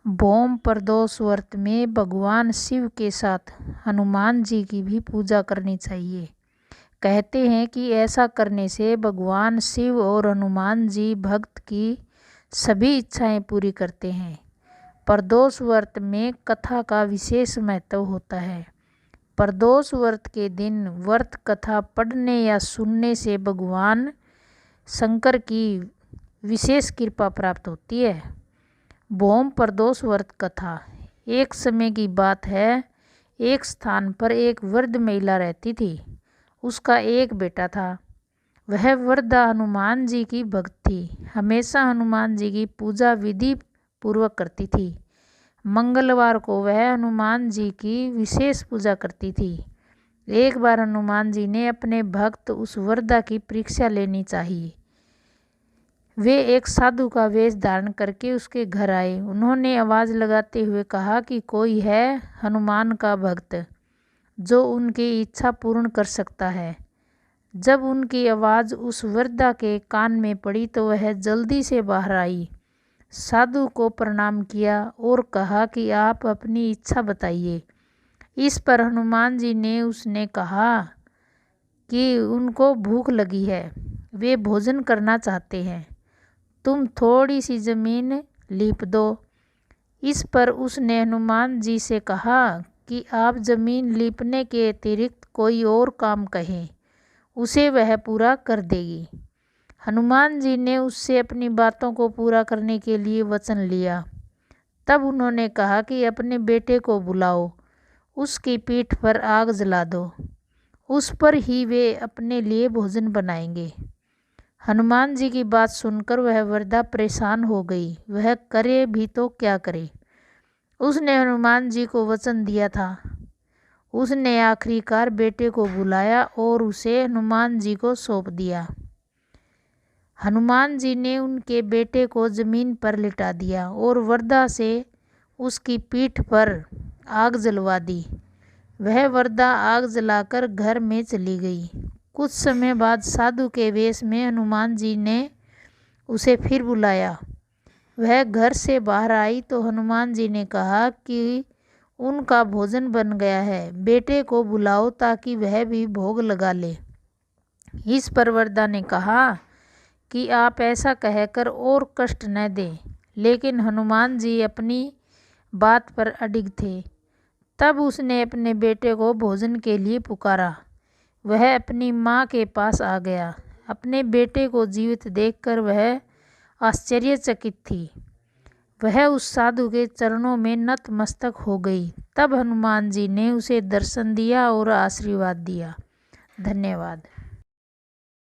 भौम प्रदोष व्रत में भगवान शिव के साथ हनुमान जी की भी पूजा करनी चाहिए। कहते हैं कि ऐसा करने से भगवान शिव और हनुमान जी भक्त की सभी इच्छाएं पूरी करते हैं। प्रदोष व्रत में कथा का विशेष महत्व होता है। प्रदोष व्रत के दिन व्रत कथा पढ़ने या सुनने से भगवान शंकर की विशेष कृपा प्राप्त होती है। भौम प्रदोष व्रत कथा। एक समय की बात है, एक स्थान पर एक वृद्ध महिला रहती थी। उसका एक बेटा था। वह वृद्धा हनुमान जी की भक्त थी। हमेशा हनुमान जी की पूजा विधि पूर्वक करती थी। मंगलवार को वह हनुमान जी की विशेष पूजा करती थी। एक बार हनुमान जी ने अपने भक्त उस वृद्धा की परीक्षा लेनी चाहिए। वे एक साधु का वेश धारण करके उसके घर आए। उन्होंने आवाज़ लगाते हुए कहा कि कोई है हनुमान का भक्त जो उनकी इच्छा पूर्ण कर सकता है। जब उनकी आवाज़ उस वृद्धा के कान में पड़ी तो वह जल्दी से बाहर आई, साधु को प्रणाम किया और कहा कि आप अपनी इच्छा बताइए। इस पर हनुमान जी ने उसने कहा कि उनको भूख लगी है, वे भोजन करना चाहते हैं, तुम थोड़ी सी ज़मीन लीप दो। इस पर उसने हनुमान जी से कहा कि आप ज़मीन लीपने के अतिरिक्त कोई और काम कहें, उसे वह पूरा कर देगी। हनुमान जी ने उससे अपनी बातों को पूरा करने के लिए वचन लिया। तब उन्होंने कहा कि अपने बेटे को बुलाओ, उसकी पीठ पर आग जला दो, उस पर ही वे अपने लिए भोजन बनाएंगे। हनुमान जी की बात सुनकर वह वृद्धा परेशान हो गई। वह करे भी तो क्या करे। उसने हनुमान जी को वचन दिया था। उसने आखिरकार बेटे को बुलाया और उसे हनुमान जी को सौंप दिया। हनुमान जी ने उनके बेटे को जमीन पर लिटा दिया और वृद्धा से उसकी पीठ पर आग जलवा दी। वह वृद्धा आग जलाकर घर में चली गई। कुछ समय बाद साधु के वेश में हनुमान जी ने उसे फिर बुलाया। वह घर से बाहर आई तो हनुमान जी ने कहा कि उनका भोजन बन गया है, बेटे को बुलाओ ताकि वह भी भोग लगा ले। इस पर वृद्धा ने कहा कि आप ऐसा कहकर और कष्ट न दें, लेकिन हनुमान जी अपनी बात पर अडिग थे। तब उसने अपने बेटे को भोजन के लिए पुकारा। वह अपनी माँ के पास आ गया। अपने बेटे को जीवित देखकर वह आश्चर्यचकित थी। वह उस साधु के चरणों में नतमस्तक हो गई। तब हनुमान जी ने उसे दर्शन दिया और आशीर्वाद दिया। धन्यवाद।